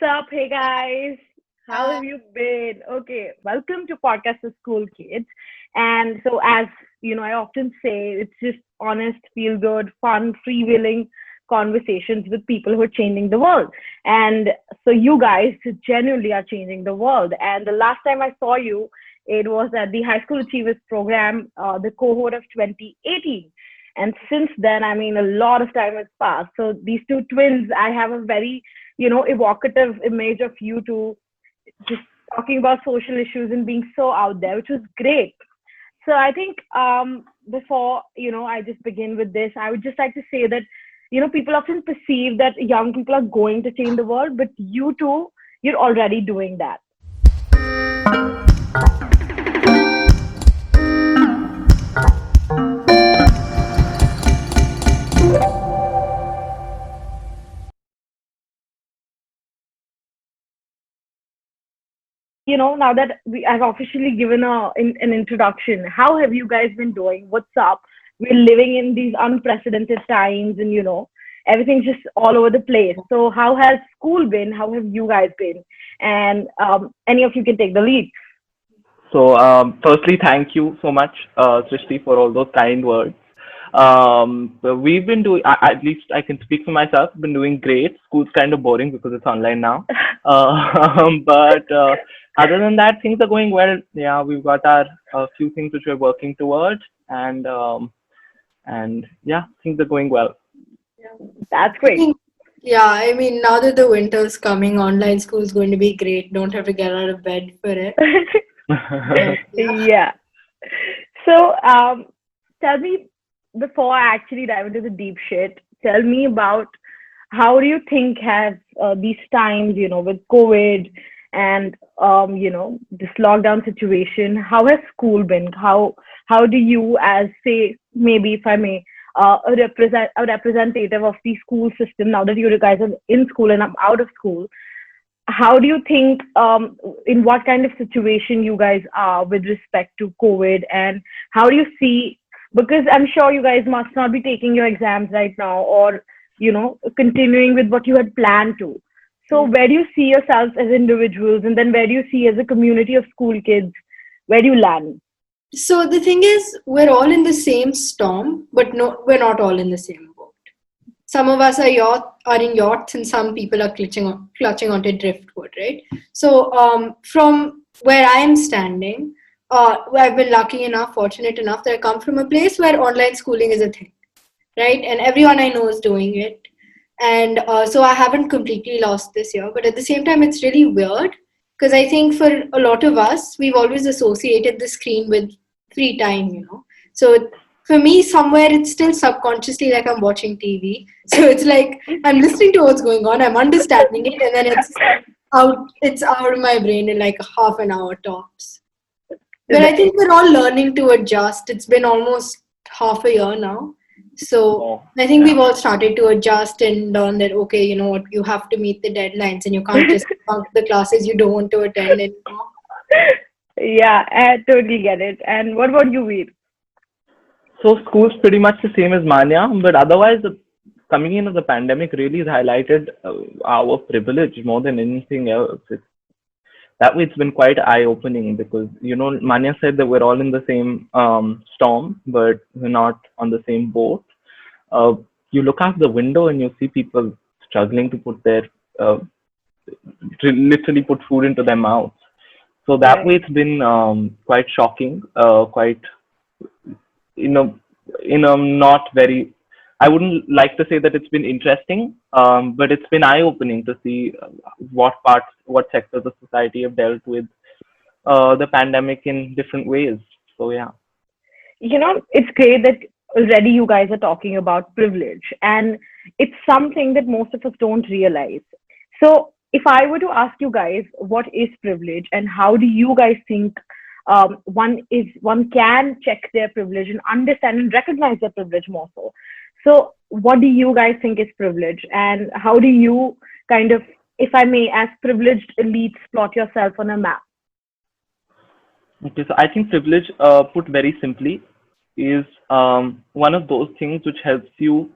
up? Hey guys, how Hi. have you been? Okay, welcome to Podcast for School Kids. And so, as you know, I often say it's just honest, feel good, fun, freewheeling conversations with people who are changing the world. And so, you guys genuinely are changing the world. And the last time I saw you, it was at the High School Achievers Program, the cohort of 2018. And since then, I mean, a lot of time has passed. So these two twins, I have a very, evocative image of you two just talking about social issues and being so out there, which was great. So I think before, I just begin with this, I would just like to say that, people often perceive that young people are going to change the world, but you two, you're already doing that. Now that I've officially given an introduction, how have you guys been doing? What's up? We're living in these unprecedented times, and everything's just all over the place. So, how has school been? How have you guys been? And any of you can take the lead. Firstly, thank you so much, Srishti, for all those kind words. But we've been doing, at least I can speak for myself, been doing great. School's kind of boring because it's online now. But other than that, things are going well. Yeah, we've got our few things which we're working towards, and yeah, things are going well. That's I great. think, now that the winter's coming, online school is going to be great. Don't have to get out of bed for it. But yeah. Yeah. So, tell me before I actually dive into the deep shit. Tell me about how do you think have these times, with COVID and this lockdown situation, how has school been? How do you, as say, maybe if I may, a representative of the school system, now that you guys are in school and I'm out of school, how do you think in what kind of situation you guys are with respect to COVID, and how do you see, because I'm sure you guys must not be taking your exams right now, or continuing with what you had planned to. So where do you see yourselves as individuals, and then where do you see as a community of school kids, where do you land? So the thing is, we're all in the same storm, but no, we're not all in the same boat. Some of us are in yachts, and some people are clutching onto driftwood, right? So from where I am standing, I've been fortunate enough that I come from a place where online schooling is a thing, right? And everyone I know is doing it. And so I haven't completely lost this year, but at the same time, it's really weird because I think for a lot of us, we've always associated the screen with free time. So for me, somewhere it's still subconsciously like I'm watching TV. So it's like I'm listening to what's going on, I'm understanding it, and then it's out of my brain in like half an hour tops. But I think we're all learning to adjust. It's been almost half a year now. So Oh, I think we've yeah. all started to adjust and learn that, okay, you know what, you have to meet the deadlines and you can't just bunk the classes you don't want to attend anymore. Yeah, I totally get it. And what about you, Veer? So school's pretty much the same as Manya, but otherwise, the coming in of the pandemic really has highlighted our privilege more than anything else. That way, it's been quite eye-opening because Manya said that we're all in the same storm, but we're not on the same boat. Uh, you look out the window and you see people struggling to put their literally put food into their mouths. So that way, Right. it's been quite shocking, quite you know not very. I wouldn't like to say that it's been interesting, but it's been eye-opening to see what sectors of society have dealt with the pandemic in different ways. So yeah. It's great that already you guys are talking about privilege, and it's something that most of us don't realize. So, if I were to ask you guys what is privilege and how do you guys think one can check their privilege and understand and recognize their privilege more so. So, what do you guys think is privilege, and how do you kind of, if I may, as privileged elites, plot yourself on a map? Okay, so I think privilege, put very simply, is one of those things which helps you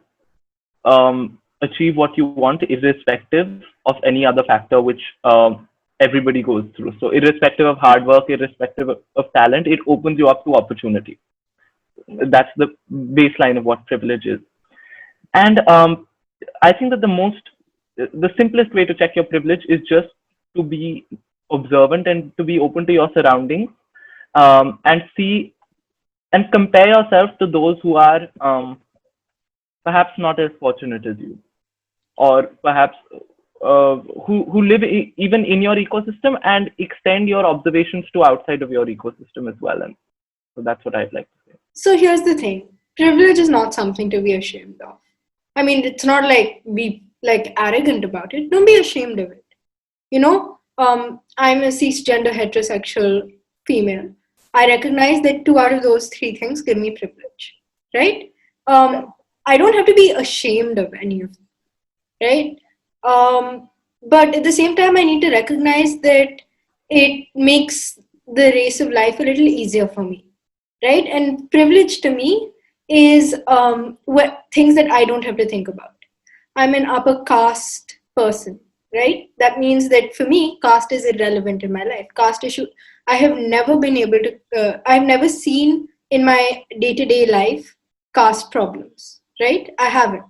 achieve what you want, irrespective of any other factor which everybody goes through. So irrespective of hard work, irrespective of talent, it opens you up to opportunity. That's the baseline of what privilege is. And I think that the simplest way to check your privilege is just to be observant and to be open to your surroundings, and see and compare yourself to those who are perhaps not as fortunate as you, or perhaps who live even in your ecosystem, and extend your observations to outside of your ecosystem as well. And so that's what I'd like to say. So here's the thing. Privilege is not something to be ashamed of. I mean, it's not like be like arrogant about it. Don't be ashamed of it. You know, I'm a cisgender heterosexual female. I recognize that 2 out of those 3 things give me privilege, right? I don't have to be ashamed of any of them, right? But at the same time, I need to recognize that it makes the race of life a little easier for me, right? And privilege to me is things that I don't have to think about. I'm an upper caste person, right? That means that for me, caste is irrelevant in my life. Caste issue, I have never been able to, I've never seen in my day-to-day life caste problems, right? I haven't.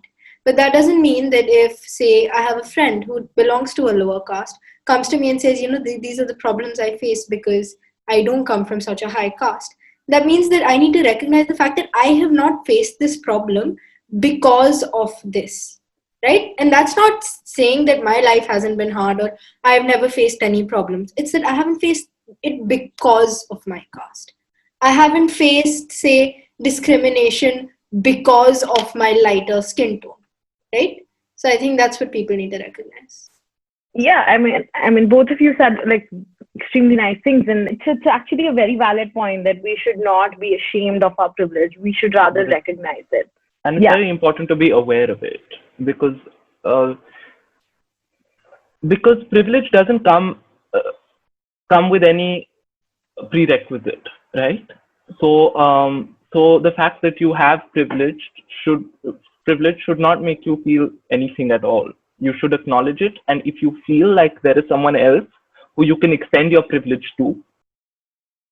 But that doesn't mean that if, say, I have a friend who belongs to a lower caste, comes to me and says, you know, these are the problems I face because I don't come from such a high caste. That means that I need to recognize the fact that I have not faced this problem because of this, right? And that's not saying that my life hasn't been hard or I've never faced any problems. It's that I haven't faced it because of my caste. I haven't faced, say, discrimination because of my lighter skin tone, right? So I think that's what people need to recognize. Yeah, I mean, both of you said like extremely nice things, and it's actually a very valid point that we should not be ashamed of our privilege. We should rather recognize it. And it's very important to be aware of it, because privilege doesn't come with any prerequisite, right? So the fact that you have privilege should not make you feel anything at all. You should acknowledge it, and if you feel like there is someone else who you can extend your privilege to,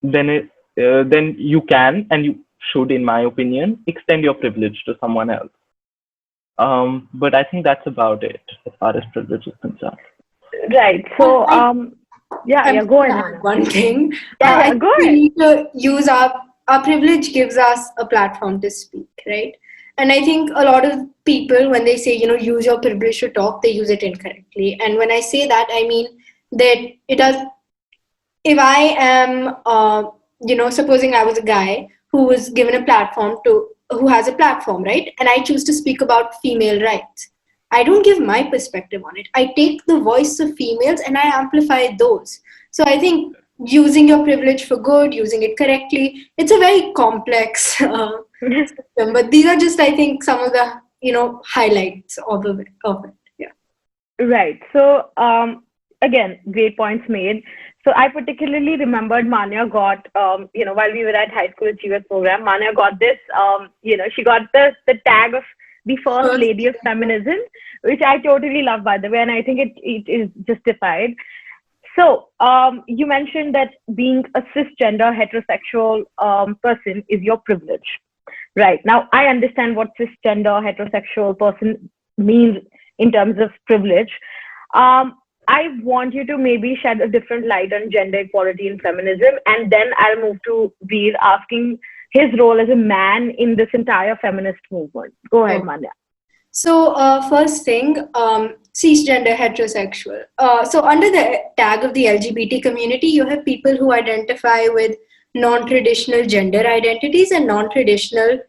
then you can, and you should, in my opinion, extend your privilege to someone else. But I think that's about it as far as privilege is concerned. Right. So go ahead. One thing. Go ahead. We need to use our privilege gives us a platform to speak, right? And I think a lot of people, when they say, you know, use your privilege to talk, they use it incorrectly. And when I say that, I mean that it does. If I am, supposing I was a guy who was given a platform who has a platform, right? And I choose to speak about female rights. I don't give my perspective on it. I take the voice of females and I amplify those. So I think using your privilege for good, using it correctly, it's a very complex system. But these are just, I think, some of the, highlights of it. Yeah. Right. So, again, great points made. So I particularly remembered Manya got, while we were at High School Achievers program, Manya got this, she got the tag of the first lady of feminism, which I totally love, by the way, and I think it is justified. So you mentioned that being a cisgender heterosexual person is your privilege. Right. Now, I understand what cisgender heterosexual person means in terms of privilege. I want you to maybe shed a different light on gender equality and feminism, and then I'll move to Veer asking his role as a man in this entire feminist movement. Go ahead, Manya. So first thing, cisgender heterosexual. So under the tag of the LGBT community, you have people who identify with non-traditional gender identities and non-traditional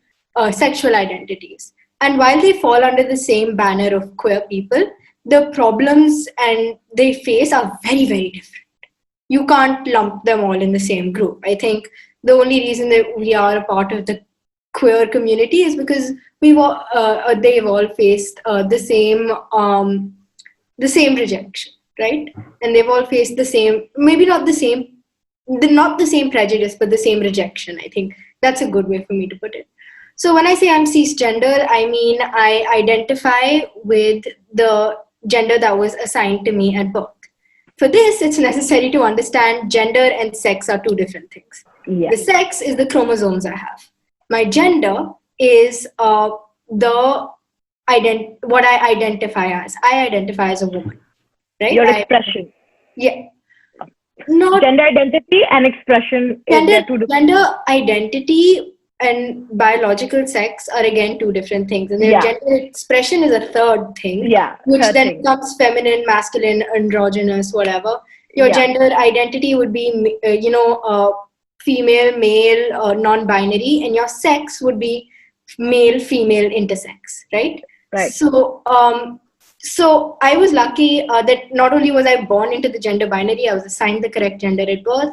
sexual identities. And while they fall under the same banner of queer people, the problems and they face are very, very different. You can't lump them all in the same group. I think the only reason that we are a part of the queer community is because they've all faced the same rejection, right? And they've all faced the same, maybe not the same prejudice, but the same rejection. I think that's a good way for me to put it. So when I say I'm cisgender, I mean I identify with the gender that was assigned to me at birth. For this, it's necessary to understand gender and sex are two different things. Yeah. The sex is the chromosomes I have. My gender is what I identify as. I identify as a woman, right? Your expression. Yeah. Not Gender identity and expression gender, they're two different. gender identity and biological sex are again two different things, and then Yeah. gender expression is a third thing, Yeah. which third then thing. becomes feminine, masculine, androgynous, whatever. Your Yeah. gender identity would be, female, male, non-binary, and your sex would be male, female, intersex, right? Right. So I was lucky that not only was I born into the gender binary, I was assigned the correct gender at birth.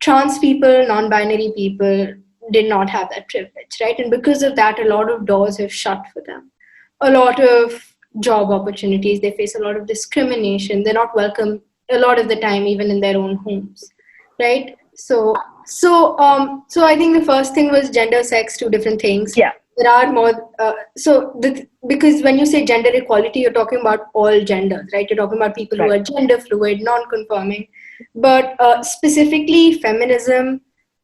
Trans people, non-binary people did not have that privilege, right? And because of that, a lot of doors have shut for them. A lot of job opportunities, they face a lot of discrimination. They're not welcome a lot of the time, even in their own homes, right? So I think the first thing was gender, sex, two different things. Yeah. There are more. Because when you say gender equality, you're talking about all genders, right? You're talking about people who are gender fluid, non-conforming. But specifically, feminism,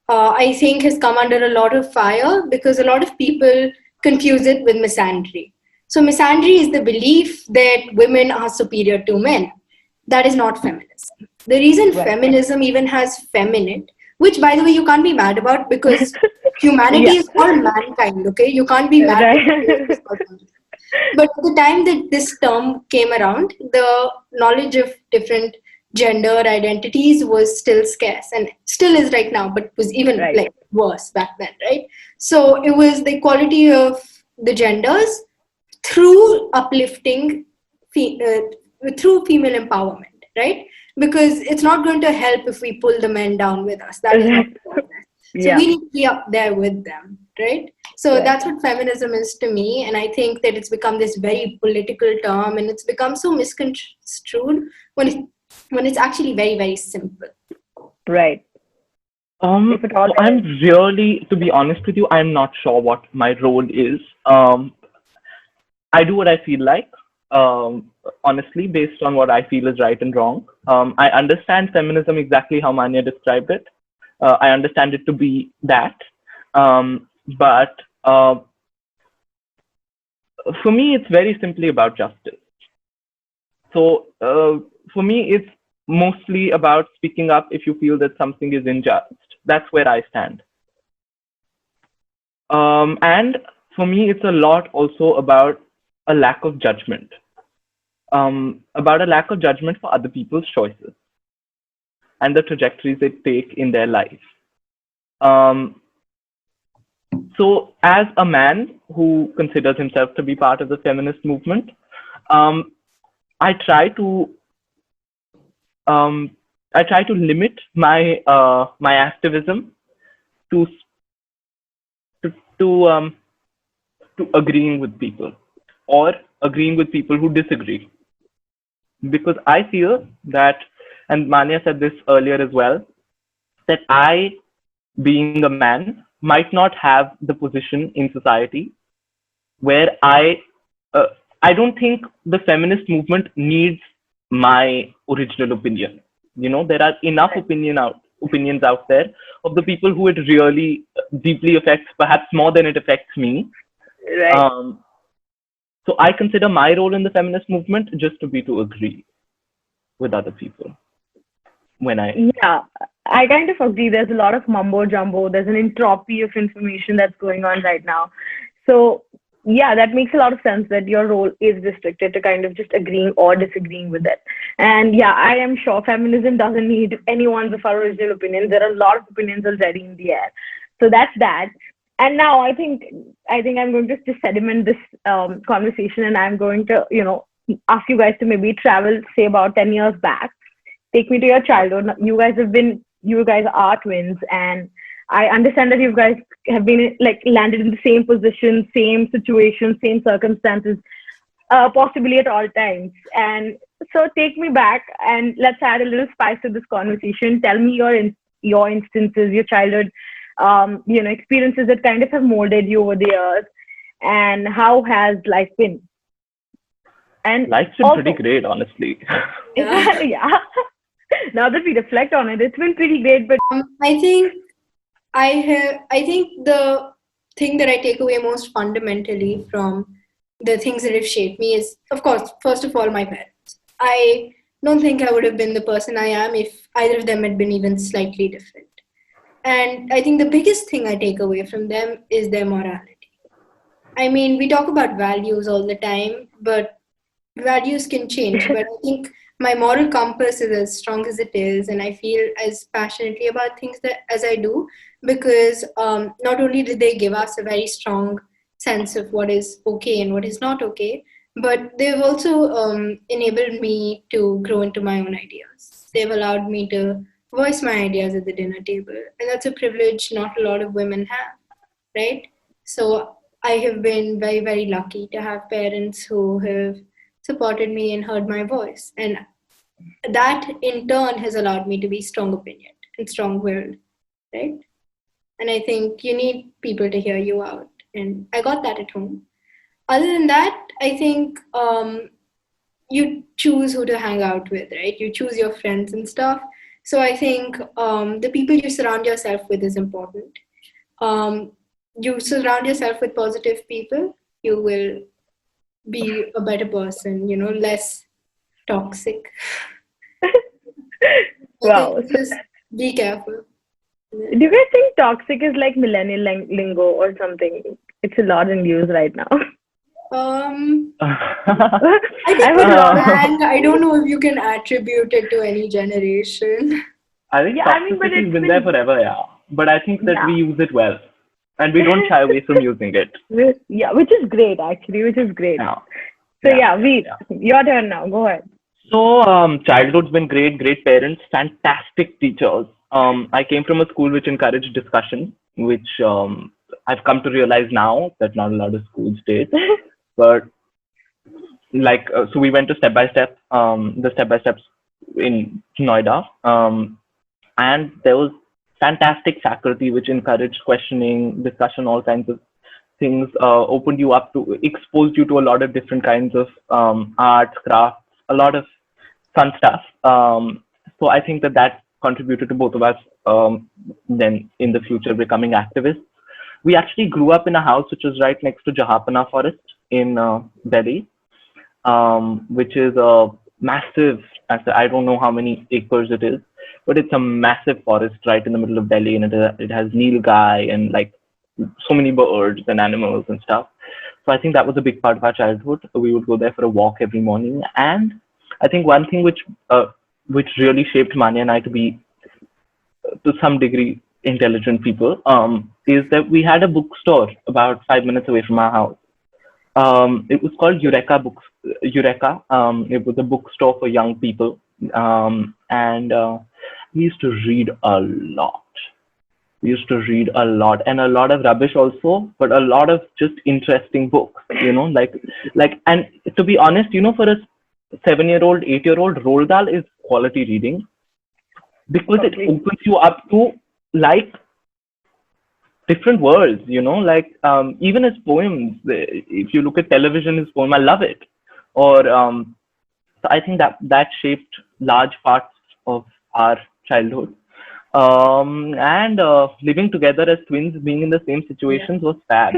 I think, has come under a lot of fire because a lot of people confuse it with misandry. So misandry is the belief that women are superior to men. That is not feminism. The reason feminism even has feminine, which by the way you can't be mad about because humanity is all mankind, okay? You can't be mad. Right. But the time that this term came around, the knowledge of different gender identities was still scarce and still is right now, but was even like worse back then, right? So it was the equality of the genders through uplifting, through female empowerment, right? Because it's not going to help if we pull the men down with us. That is not the So we need to be up there with them, right? So that's what feminism is to me. And I think that it's become this very political term and it's become so misconstrued when it's actually very, very simple. Right. So I'm really, to be honest with you, I'm not sure what my role is. I do what I feel like, honestly, based on what I feel is right and wrong. I understand feminism exactly how Manya described it. I understand it to be that. But for me, it's very simply about justice. So for me, it's mostly about speaking up if you feel that something is unjust. That's where I stand. And for me, it's a lot also about a lack of judgment. About a lack of judgment for other people's choices and the trajectories they take in their life. So as a man who considers himself to be part of the feminist movement, I try to limit my my activism to agreeing with people or agreeing with people who disagree, because I feel that, and Manya said this earlier as well, that I, being a man, might not have the position in society where I don't think the feminist movement needs my original opinion. You know, there are enough opinions out there of the people who it really deeply affects, perhaps more than it affects me. Right. So I consider my role in the feminist movement just to be to agree with other people. Yeah, I kind of agree. There's a lot of mumbo jumbo. There's an entropy of information that's going on right now. So yeah, that makes a lot of sense that your role is restricted to kind of just agreeing or disagreeing with it. And yeah, I am sure feminism doesn't need anyone's of our original opinions. There are a lot of opinions already in the air. So that's that. And now I think I'm going to just sediment this conversation, and I'm going to, ask you guys to maybe travel, say about 10 years back. Take me to your childhood. You guys are twins, and I understand that you guys have been landed in the same position, same situation, same circumstances, possibly at all times. And so take me back and let's add a little spice to this conversation. Tell me your instances, your childhood experiences that kind of have molded you over the years, and how has life been? And Life's been pretty also, great, honestly. Yeah. yeah. Now that we reflect on it, it's been pretty great. But I think I think the thing that I take away most fundamentally from the things that have shaped me is, of course, first of all, my parents. I don't think I would have been the person I am if either of them had been even slightly different. And I think the biggest thing I take away from them is their morality. I mean, we talk about values all the time, but values can change. But I think my moral compass is as strong as it is, and I feel as passionately about things that as I do, because not only did they give us a very strong sense of what is okay and what is not okay, but they've also enabled me to grow into my own ideas. They've allowed me to voice my ideas at the dinner table, and that's a privilege not a lot of women have, right? So I have been very, very lucky to have parents who have supported me and heard my voice. And that in turn has allowed me to be strong opinioned and strong willed, right? And I think you need people to hear you out. And I got that at home. Other than that, I think you choose who to hang out with, right? You choose your friends and stuff. So I think the people you surround yourself with is important. You surround yourself with positive people, you will be a better person, less toxic. I wow. think just be careful. Do you guys think toxic is like millennial lingo or something? It's a lot in use right now. I think I with would love. slang, I don't know if you can attribute it to any generation. I think Yeah, I mean, but toxicity has it's been there been. forever, yeah. But I think that Yeah. we use it well. And we don't shy away from using it. Yeah, which is great actually, which is great. Yeah. So Yeah. Veer, your turn now. Go ahead. So, childhood's been great, great parents, fantastic teachers. I came from a school which encouraged discussion, which I've come to realize now that not a lot of schools did. But so we went to step by step, the step by steps in Noida, and there was fantastic faculty which encouraged questioning, discussion, all kinds of things, opened you up to, exposed you to a lot of different kinds of arts, crafts, a lot of fun stuff. So I think that contributed to both of us then in the future becoming activists. We actually grew up in a house which was right next to Jahapana Forest in Delhi, which is a massive, I don't know how many acres it is, but it's a massive forest right in the middle of Delhi, and it has nilgai and like so many birds and animals and stuff. So I think that was a big part of our childhood. We would go there for a walk every morning, and I think one thing which really shaped Manya and I to be to some degree intelligent people is that we had a bookstore about 5 minutes away from our house. It was called Eureka Books. Eureka. It was a bookstore for young people, and we used to read a lot. We used to read a lot, and a lot of rubbish also, but a lot of just interesting books. And to be honest, for a 7-year-old, 8-year-old, Roald Dahl is quality reading because it Totally. opens you up to like different worlds, even his poems. If you look at television, his poem, I love it. Or so I think that shaped large parts of our childhood. And living together as twins, being in the same situations was fab.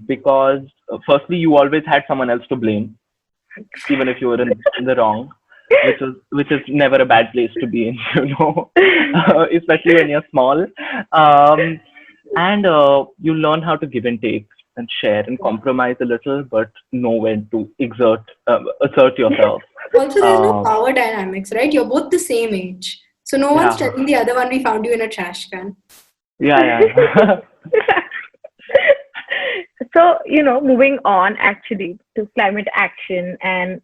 Because firstly, you always had someone else to blame, even if you were in the wrong, which is never a bad place to be in, especially when you're small. And you learn how to give and take and share and compromise a little, but know when to assert yourself. Also, there's no Um, power dynamics, right? You're both the same age. So no one's yeah, telling the other one, we found you in a trash can. yeah. So, moving on actually to climate action, and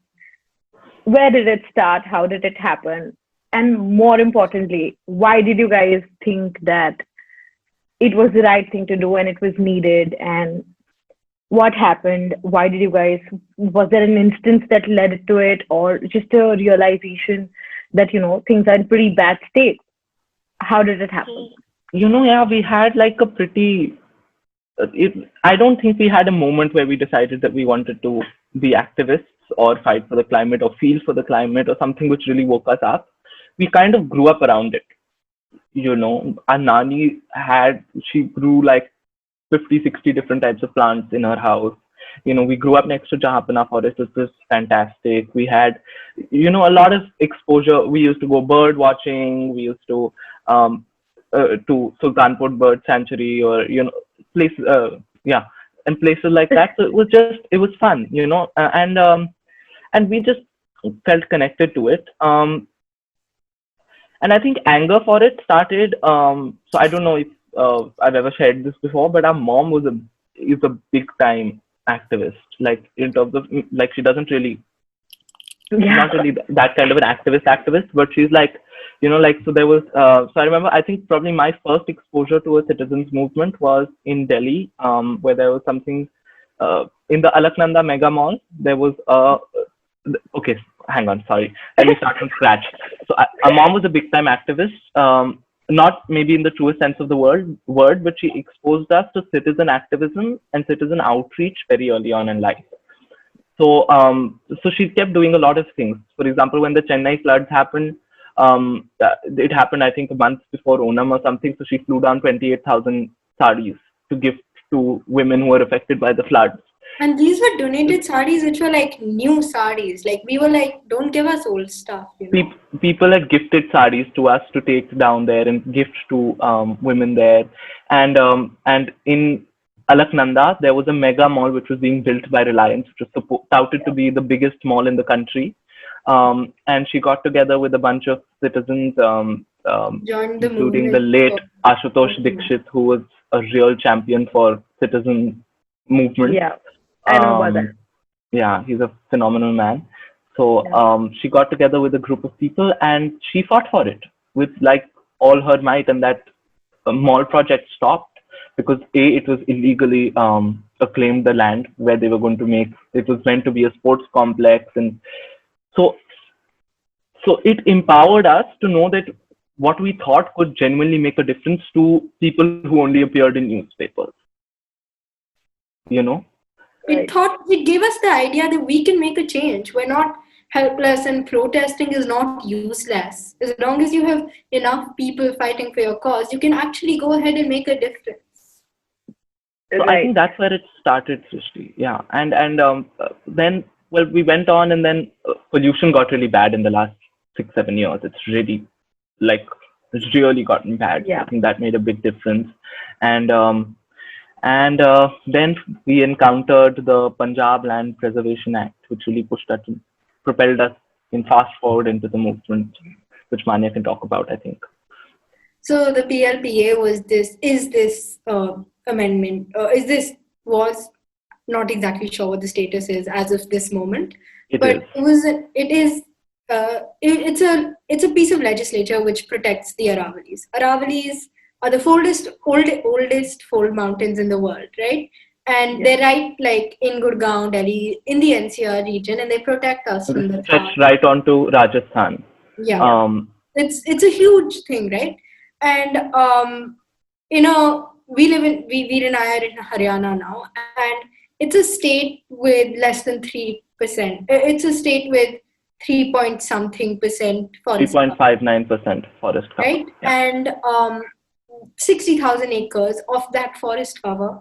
where did it start? How did it happen? And more importantly, why did you guys think that it was the right thing to do and it was needed? And what happened? Why did you guys, was there an instance that led to it, or just a realization that, things are in pretty bad state? How did it happen? Yeah, we had like a pretty. I don't think we had a moment where we decided that we wanted to be activists or fight for the climate or feel for the climate or something which really woke us up. We kind of grew up around it. Our nani she grew like 50, 60 different types of plants in her house. We grew up next to Jahapana forest, which was fantastic. We had, a lot of exposure. We used to go bird watching. We used to Sultanpur Bird Sanctuary or, places, yeah, and places like that. So it was fun, and we just felt connected to it. And I think anger for it started. So I don't know if I've ever shared this before, but our mom is a big time activist. Like in terms of like she doesn't really she's Yeah. not really that kind of an activist, but she's like, like so there was. So I remember I think probably my first exposure to a citizens movement was in Delhi, where there was something in the Alaknanda Mega Mall. There was a okay, hang on, sorry. Let me start from scratch. So our mom was a big time activist, not maybe in the truest sense of the word, but she exposed us to citizen activism and citizen outreach very early on in life. So she kept doing a lot of things. For example, when the Chennai floods happened, it happened I think a month before Onam or something. So she flew down 28,000 saris to gift to women who were affected by the floods. And these were donated sarees, which were like new sarees. Like we were like, don't give us old stuff. People had gifted saris to us to take down there and gift to women there, and in Alaknanda there was a mega mall which was being built by Reliance, which was touted to be the biggest mall in the country, and she got together with a bunch of citizens, Joined the including the movement. late Ashutosh Dikshit, who was a real champion for citizen movement. Yeah. I know about that. Yeah, he's a phenomenal man. So Yeah. she got together with a group of people and she fought for it with like all her might, and that mall project stopped because it was illegally acclaimed the land where they were going to make. It was meant to be a sports complex, and so it empowered us to know that what we thought could genuinely make a difference to people who only appeared in newspapers. You know. It gave us the idea that we can make a change. We're not helpless, and protesting is not useless. As long as you have enough people fighting for your cause, you can actually go ahead and make a difference. So I think that's where it started, Srishti. Yeah, and then we went on, and then pollution got really bad in the last 6-7 years. It's really gotten bad. Yeah. I think that made a big difference, and then we encountered the Punjab Land Preservation Act, which really propelled us in fast forward into the movement, which Manya can talk about, I think. So the PLPA is this amendment, was not exactly sure what the status is as of this moment, it's a piece of legislature which protects the Aravalis. Aravalis are the oldest fold mountains in the world, right? And they're right like in Gurgaon, Delhi, in the NCR region, and they protect us from the stretch right onto Rajasthan. Yeah, it's a huge thing, right? And Veer and I are in Haryana now, and it's a state with less than 3%. It's a state with 3 point something percent forest. 3.59% forest cover. Right, yeah. And 60,000 acres of that forest cover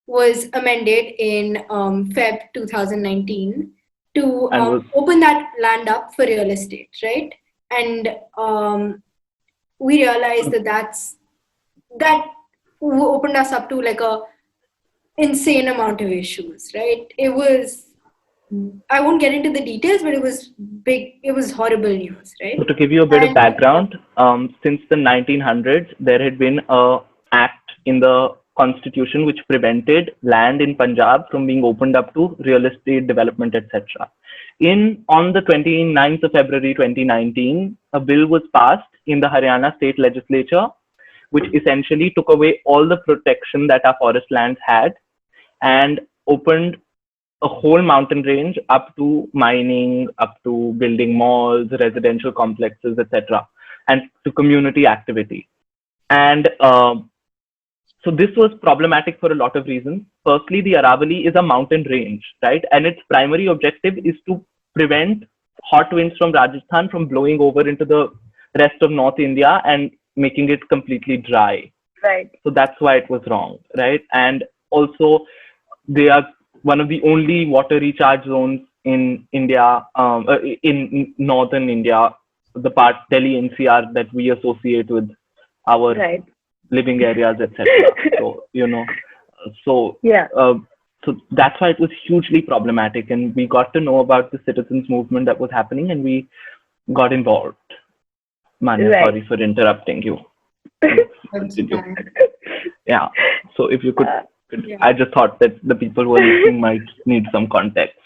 was amended in Feb 2019 to open that land up for real estate, right? And we realized that opened us up to like a insane amount of issues, right? It was, I won't get into the details, but it was big. It was horrible news, right? So to give you a bit of background, since the 1900s, there had been an act in the constitution which prevented land in Punjab from being opened up to real estate development, etc. On the 29th of February 2019, a bill was passed in the Haryana state legislature, which essentially took away all the protection that our forest lands had and opened a whole mountain range up to mining, up to building malls, residential complexes, etc., and to community activity. And so this was problematic for a lot of reasons. Firstly, the Aravali is a mountain range, right? And its primary objective is to prevent hot winds from Rajasthan from blowing over into the rest of North India and making it completely dry. Right. So that's why it was wrong, right? And also, they are one of the only water recharge zones in India, in northern India, the part Delhi NCR that we associate with our Right. living areas, etc. So Yeah. so that's why it was hugely problematic, and we got to know about the citizens movement that was happening, and we got involved. Manya, Right. sorry for interrupting you. That's Did you? fine. Yeah. So if you could, Yeah. I just thought that the people who are listening might need some context.